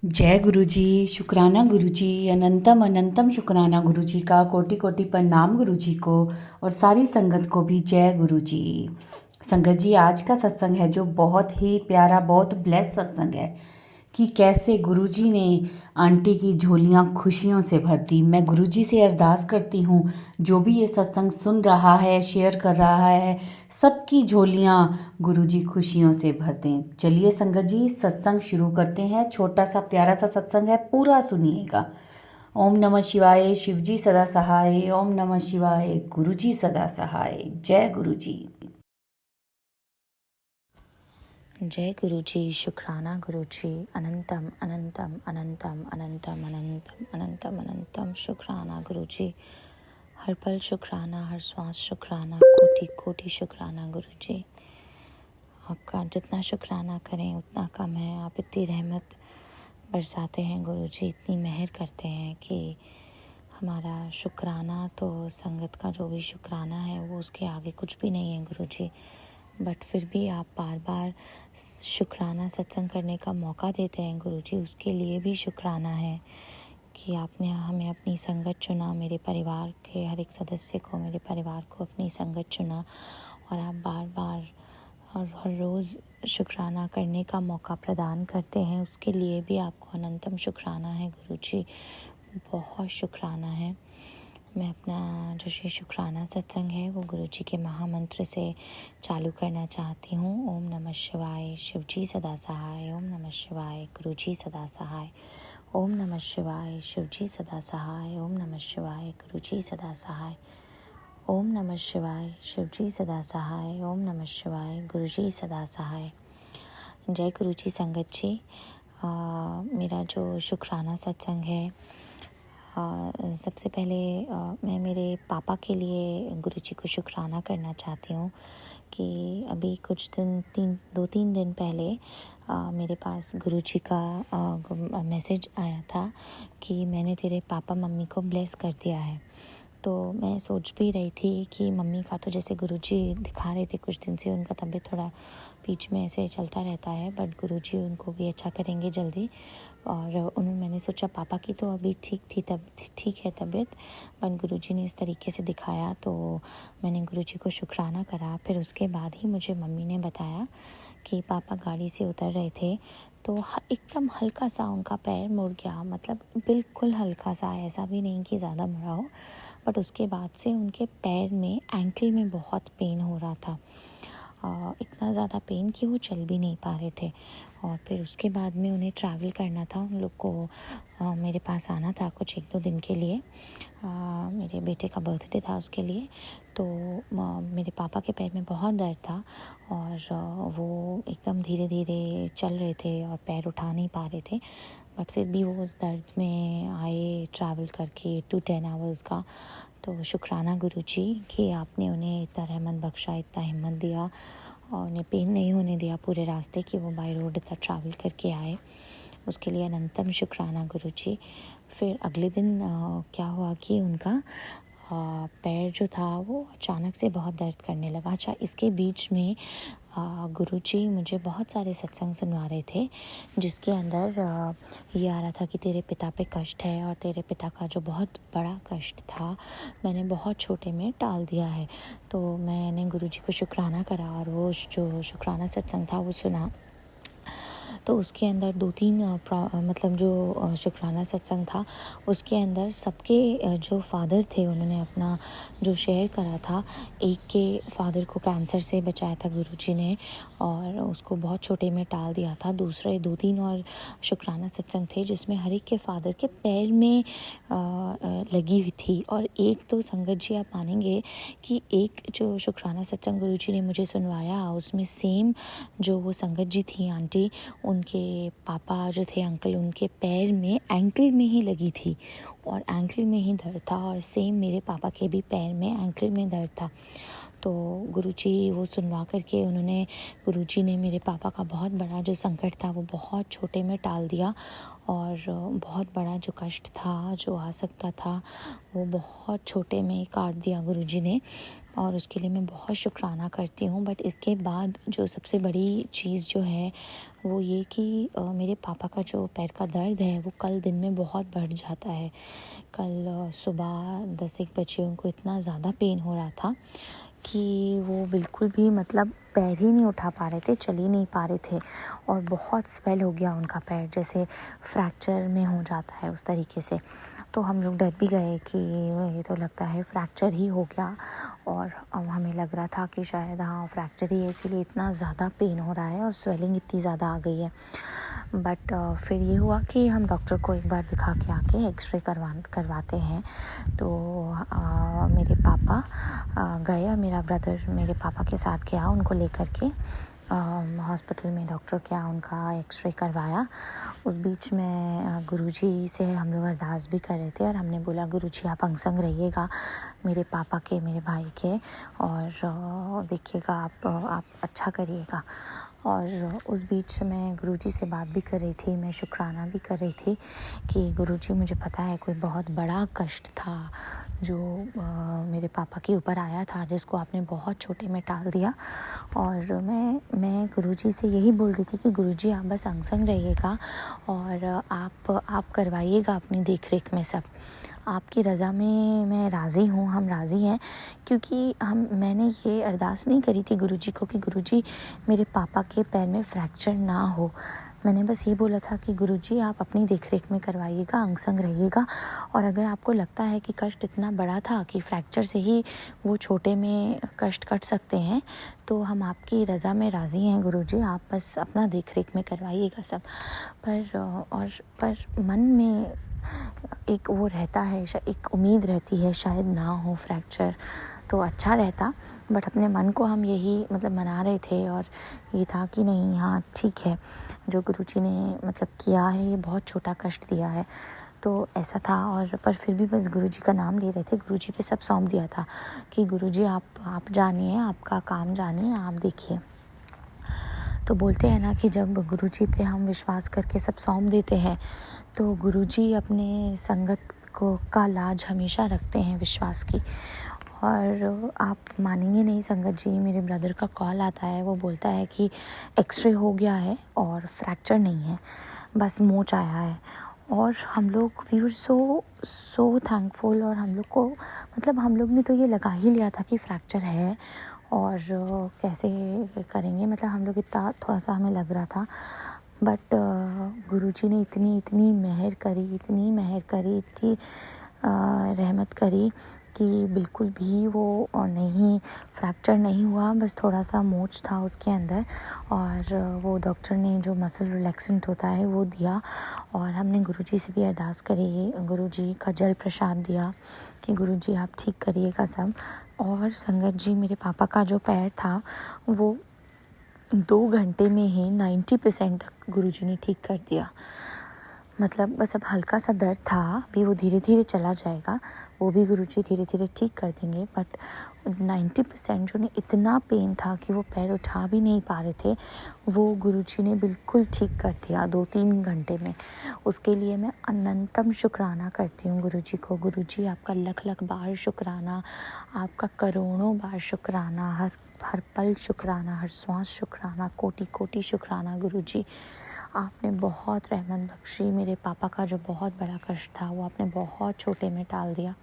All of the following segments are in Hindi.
जय गुरु जी। शुक्राना गुरु जी। अनंतम अनंतम शुक्राना गुरु जी का। कोटि कोटि प्रणाम गुरु जी को और सारी संगत को भी जय गुरु जी। संगत जी, आज का सत्संग है जो बहुत ही प्यारा, बहुत ब्लेस सत्संग है कि कैसे गुरुजी ने आंटी की झोलियां खुशियों से भर दी। मैं गुरुजी से अरदास करती हूँ, जो भी ये सत्संग सुन रहा है, शेयर कर रहा है, सबकी झोलियां गुरुजी खुशियों से भर दें। चलिए संगत जी, सत्संग शुरू करते हैं। छोटा सा प्यारा सा सत्संग है, पूरा सुनिएगा। ओम नमः शिवाय। शिवजी सदा सहाय। ओम नमः शिवाय। गुरुजी सदा सहाय। जय गुरुजी। जय गुरु जी। शुक्राना गुरु जी। अनंतम अनंतम अनंतम अनंतम अनंतम अनंतम अनंतम शुक्राना गुरु जी। हर पल शुक्राना, हर श्वास शुक्राना, कोटि कोटि शुक्राना गुरु जी। आपका जितना शुक्राना करें उतना कम है। आप इतनी रहमत बरसाते हैं गुरु जी, इतनी मेहर करते हैं कि हमारा शुक्राना तो संगत का जो भी शुक्राना है वो उसके आगे कुछ भी नहीं है गुरु जी। बट फिर भी आप बार बार शुक्राना सत्संग करने का मौका देते हैं गुरु जी, उसके लिए भी शुक्राना है कि आपने हमें अपनी संगत चुना, मेरे परिवार के हर एक सदस्य को, मेरे परिवार को अपनी संगत चुना और आप बार बार और हर रोज़ शुक्राना करने का मौका प्रदान करते हैं। उसके लिए भी आपको अनंतम शुक्राना है गुरु जी, बहुत शुक्राना है। मैं अपना जो ये शुक्राना सत्संग है वो गुरु जी के महामंत्र से चालू करना चाहती हूँ। ओम नमः शिवाय। शिव जी सदा सहाय। ओम नमः शिवाय। गुरु जी सदा सहाय। ओम नमः शिवाय। शिव जी सदा सहाय। ओम नमः शिवाय। गुरु जी सदा सहाय। ओम नमः शिवाय। शिव जी सदा सहाय। ओम नमः शिवाय। गुरु जी सदा सहाय। जय गुरु जी। संगत जी, मेरा जो शुक्राना सत्संग है, सबसे पहले मैं मेरे पापा के लिए गुरुजी को शुक्राना करना चाहती हूँ कि अभी कुछ दिन 2-3 दिन पहले मेरे पास गुरुजी का मैसेज आया था कि मैंने तेरे पापा मम्मी को ब्लेस कर दिया है। तो मैं सोच भी रही थी कि मम्मी का तो जैसे गुरुजी दिखा रहे थे कुछ दिन से उनका तबीयत थोड़ा बीच में ऐसे चलता रहता है, बट गुरुजी उनको भी अच्छा करेंगे जल्दी। और मैंने सोचा पापा की तो अभी ठीक है तबीयत, बट गुरुजी ने इस तरीके से दिखाया तो मैंने गुरुजी को शुक्राना करा। फिर उसके बाद ही मुझे मम्मी ने बताया कि पापा गाड़ी से उतर रहे थे तो एकदम हल्का सा उनका पैर मुड़ गया, मतलब बिल्कुल हल्का सा, ऐसा भी नहीं कि ज़्यादा मुड़ा हो। बट उसके बाद से उनके पैर में, एंकल में बहुत पेन हो रहा था, इतना ज़्यादा पेन कि वो चल भी नहीं पा रहे थे। और फिर उसके बाद में उन्हें ट्रैवल करना था, उन लोग को मेरे पास आना था कुछ 1-2 दिन के लिए। मेरे बेटे का बर्थडे था उसके लिए। तो मेरे पापा के पैर में बहुत दर्द था और वो एकदम धीरे धीरे चल रहे थे और पैर उठा नहीं पा रहे थे, बट फिर भी वो उस दर्द में आए ट्रैवल करके 8-10 आवर्स का। तो शुक्राना गुरु जी कि आपने उन्हें इतना रहमत बख्शा, इतना हिम्मत दिया और उन्हें पेन नहीं होने दिया पूरे रास्ते कि वो बाय रोड इतना ट्रैवल करके आए। उसके लिए अनंतम शुक्राना गुरु जी। फिर अगले दिन क्या हुआ कि उनका पैर जो था वो अचानक से बहुत दर्द करने लगा। अच्छा, इसके बीच में गुरुजी मुझे बहुत सारे सत्संग सुनवा रहे थे जिसके अंदर ये आ रहा था कि तेरे पिता पे कष्ट है और तेरे पिता का जो बहुत बड़ा कष्ट था मैंने बहुत छोटे में टाल दिया है। तो मैंने गुरुजी को शुक्राना करा और वो जो शुक्राना सत्संग था वो सुना। तो उसके अंदर 2-3 मतलब जो शुक्राना सत्संग था उसके अंदर सबके जो फादर थे उन्होंने अपना जो शेयर करा था। एक के फादर को कैंसर से बचाया था गुरुजी ने और उसको बहुत छोटे में टाल दिया था। दूसरे 2-3 और शुक्राना सत्संग थे जिसमें हर एक के फादर के पैर में लगी हुई थी। और एक तो संगत जी आप मानेंगे कि एक जो शुक्राना सत्संग गुरुजी ने मुझे सुनवाया उसमें सेम जो वो संगत जी थी आंटी, उनके पापा जो थे अंकल, उनके पैर में एंकल में ही लगी थी और एंकल में ही दर्द था। और सेम मेरे पापा के भी पैर में एंकल में दर्द था। तो गुरुजी वो सुनवा करके गुरुजी ने मेरे पापा का बहुत बड़ा जो संकट था वो बहुत छोटे में टाल दिया और बहुत बड़ा जो कष्ट था, जो आ सकता था, वो बहुत छोटे में काट दिया गुरुजी ने, और उसके लिए मैं बहुत शुक्राना करती हूँ। बट इसके बाद जो सबसे बड़ी चीज़ जो है वो ये कि मेरे पापा का जो पैर का दर्द है वो कल दिन में बहुत बढ़ जाता है। कल सुबह 10-1 बजे उनको इतना ज़्यादा पेन हो रहा था कि वो बिल्कुल भी मतलब पैर ही नहीं उठा पा रहे थे, चल ही नहीं पा रहे थे, और बहुत स्वेल हो गया उनका पैर, जैसे फ्रैक्चर में हो जाता है उस तरीके से। तो हम लोग डर भी गए कि ये तो लगता है फ्रैक्चर ही हो गया, और अब हमें लग रहा था कि शायद हाँ फ्रैक्चर ही है, इसीलिए इतना ज़्यादा पेन हो रहा है और स्वेलिंग इतनी ज़्यादा आ गई है। बट फिर ये हुआ कि हम डॉक्टर को एक बार दिखा के आके एक्सरे करवाते हैं। तो मेरे पापा गए और मेरा ब्रदर मेरे पापा के साथ गया उनको लेकर के हॉस्पिटल में। डॉक्टर के यहाँ उनका एक्सरे करवाया। उस बीच में गुरुजी से हम लोग अरदास भी कर रहे थे, और हमने बोला गुरुजी आप अंग संग रहिएगा मेरे पापा के, मेरे भाई के, और देखिएगा आप अच्छा करिएगा। और उस बीच मैं गुरुजी से बात भी कर रही थी, मैं शुक्राना भी कर रही थी कि गुरुजी मुझे पता है कोई बहुत बड़ा कष्ट था जो मेरे पापा के ऊपर आया था, जिसको आपने बहुत छोटे में टाल दिया। और मैं गुरुजी से यही बोल रही थी कि गुरुजी आप बस अंग संग रहिएगा, और आप करवाइएगा अपनी देख रेख में सब। आपकी रज़ा में मैं राज़ी हूँ, हम राज़ी हैं, क्योंकि मैंने ये अरदास नहीं करी थी गुरुजी को कि गुरुजी मेरे पापा के पैर में फ्रैक्चर ना हो। मैंने बस ये बोला था कि गुरुजी आप अपनी देख रेख में करवाइएगा, अंग संग रहिएगा, और अगर आपको लगता है कि कष्ट इतना बड़ा था कि फ्रैक्चर से ही वो छोटे में कष्ट कट सकते हैं, तो हम आपकी रज़ा में राज़ी हैं गुरुजी, आप बस अपना देख रेख में करवाइएगा सब। पर मन में एक वो रहता है, एक उम्मीद रहती है शायद ना हो फ्रैक्चर तो अच्छा रहता। बट अपने मन को हम यही मतलब मना रहे थे, और ये था कि नहीं हाँ ठीक है, जो गुरुजी ने मतलब किया है ये बहुत छोटा कष्ट दिया है, तो ऐसा था। और पर फिर भी बस गुरुजी का नाम ले रहे थे, गुरुजी पे सब सौंप दिया था कि गुरुजी आप जानिए, आपका काम जानिए, आप देखिए। तो बोलते हैं ना कि जब गुरुजी पे हम विश्वास करके सब सौंप देते हैं तो गुरुजी अपने संगत का लाज हमेशा रखते हैं विश्वास की। और आप मानेंगे नहीं संगत जी, मेरे ब्रदर का कॉल आता है, वो बोलता है कि एक्सरे हो गया है और फ्रैक्चर नहीं है, बस मोच आया है। और हम लोग वी वर सो थैंकफुल, और हम लोग को मतलब हम लोग ने तो ये लगा ही लिया था कि फ्रैक्चर है, और कैसे करेंगे, मतलब हम लोग इतना थोड़ा सा हमें लग रहा था। बट गुरुजी ने इतनी मेहर करी, इतनी रहमत करी कि बिल्कुल भी वो नहीं फ्रैक्चर नहीं हुआ, बस थोड़ा सा मोच था उसके अंदर। और वो डॉक्टर ने जो मसल रिलैक्सेंट होता है वो दिया, और हमने गुरुजी से भी अरदास करी, गुरुजी का जल प्रसाद दिया कि गुरुजी आप ठीक करिएगा सब। और संगत जी मेरे पापा का जो पैर था वो 2 घंटे में ही 90% तक गुरुजी ने ठीक कर दिया। मतलब बस अब हल्का सा दर्द था, अभी वो धीरे धीरे चला जाएगा, वो भी गुरुजी धीरे धीरे ठीक कर देंगे। बट 90% जो ने इतना पेन था कि वो पैर उठा भी नहीं पा रहे थे, वो गुरुजी ने बिल्कुल ठीक कर दिया 2-3 घंटे में। उसके लिए मैं अनंतम शुक्राना करती हूँ गुरुजी को। गुरुजी आपका लख बार शुक्राना, आपका करोड़ों बार शुक्राना, हर पल शुक्राना, हर श्वास शुक्राना, कोटि शुक्राना गुरुजी। आपने बहुत रहमत बख्शी, मेरे पापा का जो बहुत बड़ा कष्ट था वो आपने बहुत छोटे में टाल दिया।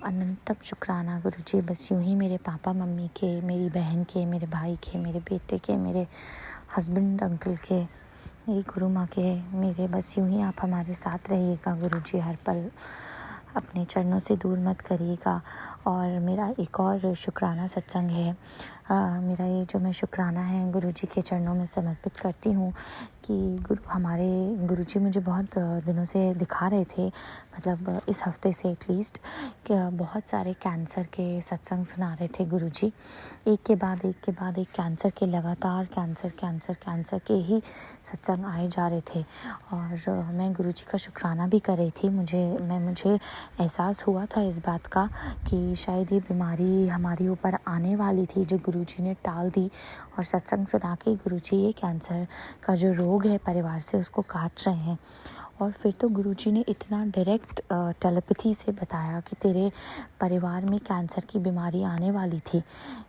अनंतम शुक्राना गुरुजी। बस यूं ही मेरे पापा मम्मी के, मेरी बहन के, मेरे भाई के, मेरे बेटे के, मेरे हस्बैंड अंकल के, मेरी गुरु माँ के, मेरे बस यूं ही आप हमारे साथ रहिएगा गुरुजी, हर पल अपने चरणों से दूर मत करिएगा। और मेरा एक और शुक्राना सत्संग है, मेरा ये जो मैं शुक्राना है गुरुजी के चरणों में समर्पित करती हूँ कि हमारे गुरुजी मुझे बहुत दिनों से दिखा रहे थे, मतलब इस हफ्ते से एटलीस्ट, कि बहुत सारे कैंसर के सत्संग सुना रहे थे गुरुजी, एक के बाद एक कैंसर के, लगातार कैंसर के ही सत्संग आए जा रहे थे। और मैं गुरुजी का शुक्राना भी कर रही थी। मुझे एहसास हुआ था इस बात का कि शायद ये बीमारी हमारे ऊपर आने वाली थी जो गुरुजी ने टाल दी, और सत्संग सुना के गुरुजी ये कैंसर का जो रोग है परिवार से उसको काट रहे हैं। और फिर तो गुरुजी ने इतना डायरेक्ट टेलीपैथी से बताया कि तेरे परिवार में कैंसर की बीमारी आने वाली थी,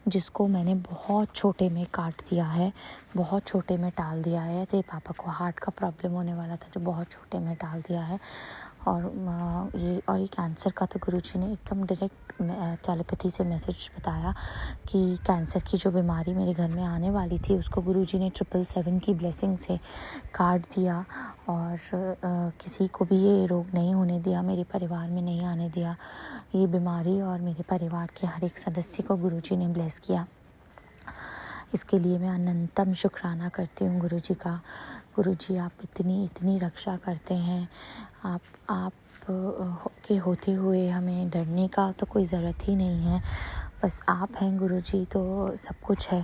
जिसको मैंने बहुत छोटे में काट दिया है, बहुत छोटे में टाल दिया है। तेरे पापा को हार्ट का प्रॉब्लम होने वाला था, जो बहुत छोटे में टाल दिया है। और ये कैंसर का तो गुरुजी ने एकदम डायरेक्ट टेलीपैथी से मैसेज बताया कि कैंसर की जो बीमारी मेरे घर में आने वाली थी, उसको गुरुजी ने 777 की ब्लेसिंग से काट दिया। और किसी को भी ये रोग नहीं होने दिया, मेरे परिवार में नहीं आने दिया ये बीमारी। और मेरे परिवार के हर एक सदस्य को गुरुजी ने ब्लेस किया। इसके लिए मैं अनंतम शुक्राना करती हूँ गुरुजी का। गुरुजी, आप इतनी रक्षा करते हैं। आप के होते हुए हमें डरने का तो कोई ज़रूरत ही नहीं है। बस आप हैं गुरुजी, तो सब कुछ है।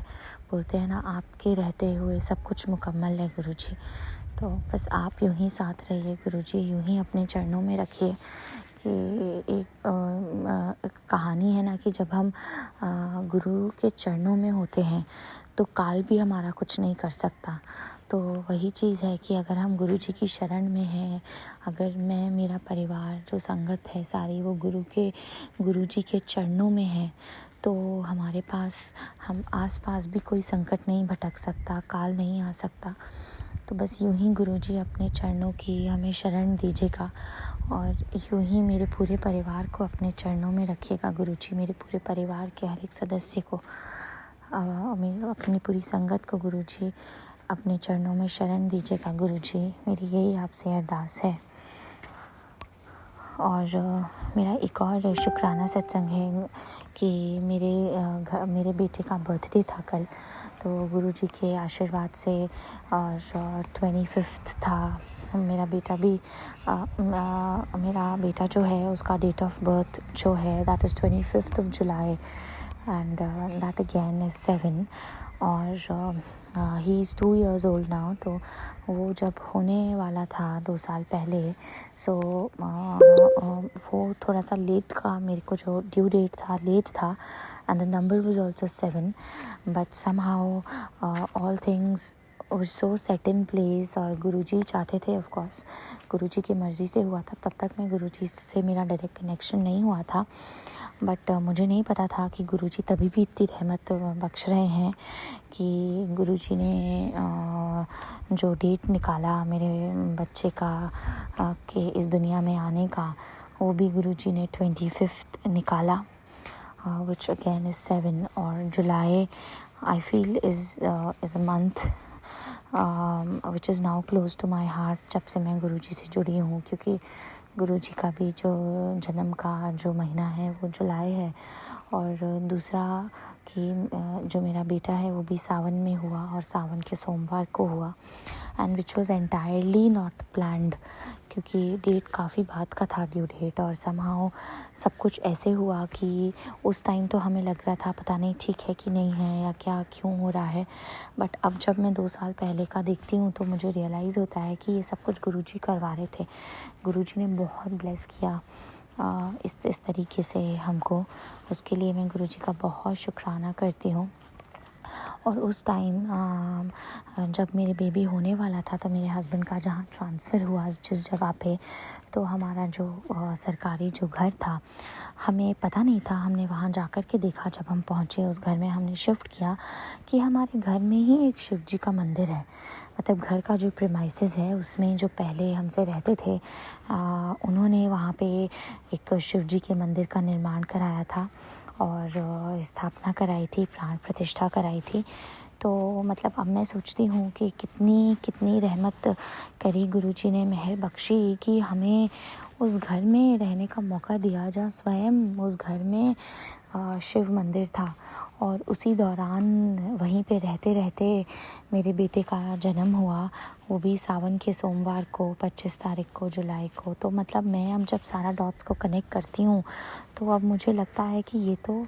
बोलते हैं ना, आपके रहते हुए सब कुछ मुकम्मल है गुरुजी। तो बस आप यूं ही साथ रहिए गुरुजी, यूं ही अपने चरणों में रखिए। कि एक कहानी है ना कि जब हम गुरु के चरणों में होते हैं तो काल भी हमारा कुछ नहीं कर सकता। तो वही चीज़ है कि अगर हम गुरु जी की शरण में हैं, अगर मेरा परिवार जो संगत है सारी वो गुरु जी के चरणों में है, तो हमारे पास हम आसपास भी कोई संकट नहीं भटक सकता, काल नहीं आ सकता। तो बस यूं ही गुरुजी अपने चरणों की हमें शरण दीजिएगा और यूं ही मेरे पूरे परिवार को अपने चरणों में रखिएगा गुरुजी। मेरे पूरे परिवार के हर एक सदस्य को, अपनी पूरी संगत को गुरुजी अपने चरणों में शरण दीजिएगा गुरुजी। मेरी यही आपसे अरदास है। और मेरा एक और शुक्राना सत्संग है कि मेरे बेटे का बर्थडे था कल। तो गुरुजी के आशीर्वाद से, और 25 था। मेरा बेटा भी मेरा बेटा जो है उसका डेट ऑफ बर्थ जो है that is 25 July and that again is 7 और he is 2 years old now. तो वो जब होने वाला था 2 साल पहले, सो वो थोड़ा सा लेट का, मेरे को जो ड्यू डेट था लेट था and the number was also 7, but somehow all things और सो सेट इन प्लेस। और गुरुजी चाहते थे, ऑफ कोर्स गुरुजी की मर्ज़ी से हुआ था। तब तक मैं गुरुजी से मेरा डायरेक्ट कनेक्शन नहीं हुआ था, बट मुझे नहीं पता था कि गुरुजी तभी भी इतनी रहमत बख्श रहे हैं कि गुरुजी ने जो डेट निकाला मेरे बच्चे का कि इस दुनिया में आने का, वो भी गुरुजी ने 25 निकाला, which again is 7। और जुलाई I feel is a month which is now close to my heart, जब से मैं गुरुजी से जुड़ी हूँ। क्योंकि गुरुजी का भी जो जन्म का जो महीना है वो जुलाई है। और दूसरा कि जो मेरा बेटा है वो भी सावन में हुआ और सावन के सोमवार को हुआ, and which was entirely not planned, क्योंकि डेट काफ़ी बाद का था ड्यू डेट। और समहाउ सब कुछ ऐसे हुआ कि उस टाइम तो हमें लग रहा था पता नहीं ठीक है कि नहीं है या क्या क्यों हो रहा है, बट अब जब मैं 2 साल पहले का देखती हूँ तो मुझे रियलाइज़ होता है कि ये सब कुछ गुरुजी करवा रहे थे। गुरुजी ने बहुत ब्लेस किया इस तरीके से हमको। उसके लिए मैं गुरुजी का बहुत शुक्राना करती हूँ। और उस टाइम जब मेरे बेबी होने वाला था तो मेरे हस्बैंड का जहाँ ट्रांसफ़र हुआ जिस जगह पे, तो हमारा जो सरकारी जो घर था, हमें पता नहीं था। हमने वहाँ जाकर के देखा, जब हम पहुँचे उस घर में, हमने शिफ्ट किया कि हमारे घर में ही एक शिव जी का मंदिर है। मतलब घर का जो प्रीमाइसेस है उसमें जो पहले हमसे रहते थे उन्होंने वहाँ पे एक शिव जी के मंदिर का निर्माण कराया था और स्थापना कराई थी, प्राण प्रतिष्ठा कराई थी। तो मतलब अब मैं सोचती हूँ कि कितनी रहमत करी गुरुजी ने, मेहर बख्शी कि हमें उस घर में रहने का मौका दिया जहाँ स्वयं उस घर में शिव मंदिर था। और उसी दौरान वहीं पे रहते रहते मेरे बेटे का जन्म हुआ, वो भी सावन के सोमवार को 25 तारीख को जुलाई को। तो मतलब मैं अब जब सारा डॉट्स को कनेक्ट करती हूँ तो अब मुझे लगता है कि ये तो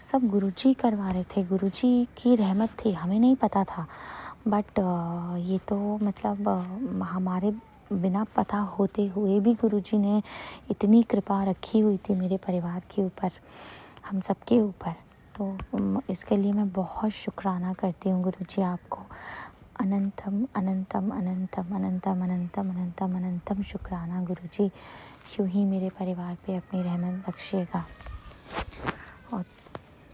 सब गुरुजी करवा रहे थे, गुरुजी की रहमत थी, हमें नहीं पता था। बट ये तो मतलब हमारे बिना पता होते हुए भी गुरुजी ने इतनी कृपा रखी हुई थी मेरे परिवार के ऊपर, हम सबके ऊपर। तो इसके लिए मैं बहुत शुक्राना करती हूँ गुरुजी आपको। अनंतम अनंतम अनंतम अनंतम अनंतम अनंतम अनंतम शुक्राना गुरुजी, यूँ ही मेरे परिवार पे अपनी रहमत बख्शिएगा। और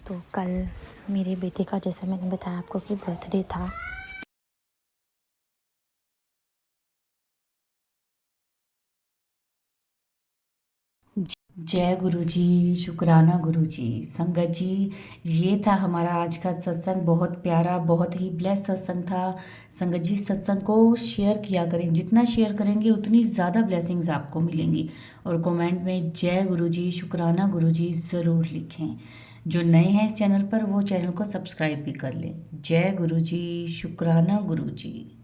तो कल मेरे बेटे का, जैसे मैंने बताया आपको, कि बर्थडे था। जय गुरु जी, शुक्राना गुरु जी। संगत जी, ये था हमारा आज का सत्संग। बहुत प्यारा, बहुत ही ब्लेस सत्संग था। संगत जी, सत्संग को शेयर किया करें। जितना शेयर करेंगे उतनी ज़्यादा ब्लेसिंग्स आपको मिलेंगी। और कमेंट में जय गुरु जी, शुक्राना गुरु जी ज़रूर लिखें। जो नए हैं इस चैनल पर, वो चैनल को सब्सक्राइब भी कर लें। जय गुरु जी, शुक्राना गुरु जी।